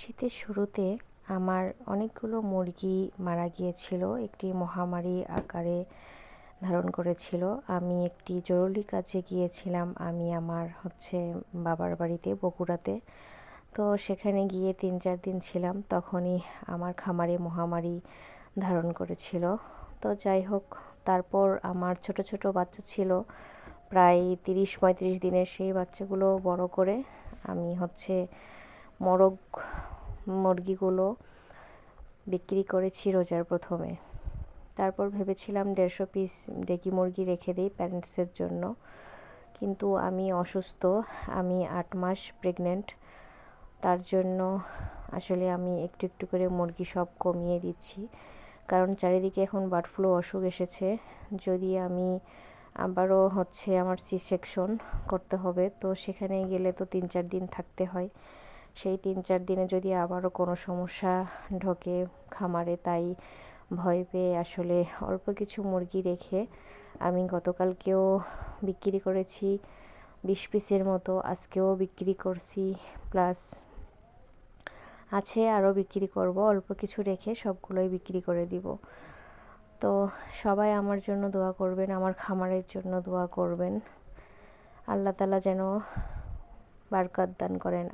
শীতের শুরুতে আমার অনেকগুলো মুরগি মারা গিয়েছিল, একটি মহামারী আকারে ধারণ করেছিল। আমি একটি জরুরি কাজে গিয়েছিলাম, আমি আমার বাবার বাড়িতে বগুড়াতে। তো সেখানে গিয়ে 3-4 দিন ছিলাম, তখনই আমার খামারে মহামারী ধারণ করেছিল। তো যাই হোক, তারপর আমার ছোট ছোট বাচ্চা ছিল প্রায় 30-35 দিনের, সেই বাচ্চাগুলো বড় করে আমি মোরগ মুরগিগুলো বিক্রি করেছি রোজার প্রথমে। তারপর ভেবেছিলাম 150 পিস ডেকি মুরগি রেখে দিই প্যারেন্টসের জন্য, কিন্তু আমি অসুস্থ, আমি 8 মাস প্রেগনেন্ট। তার জন্য আসলে আমি একটু একটু করে মুরগি সব কমিয়ে দিচ্ছি, কারণ চারিদিকে এখন বার্ড ফ্লু অসুখ এসেছে। যদি আমি আবারও আমার সি সেকশন করতে হবে, তো সেখানে গেলে তো 3-4 দিন থাকতে হয়। সেই 3-4 দিনে যদি আবারও কোনো সমস্যা ঢোকে খামারে, তাই ভয় পেয়ে আসলে অল্প কিছু মুরগি রেখে আমি গতকালকেও বিক্রি করেছি 20 পিসের মতো, আজকেও বিক্রি করছি, প্লাস আছে আরও বিক্রি করব। অল্প কিছু রেখে সবগুলোই বিক্রি করে দিব। তো সবাই আমার জন্য দোয়া করবেন, আমার খামারের জন্য দোয়া করবেন। আল্লাহ তাআলা যেন বারকত দান করেন।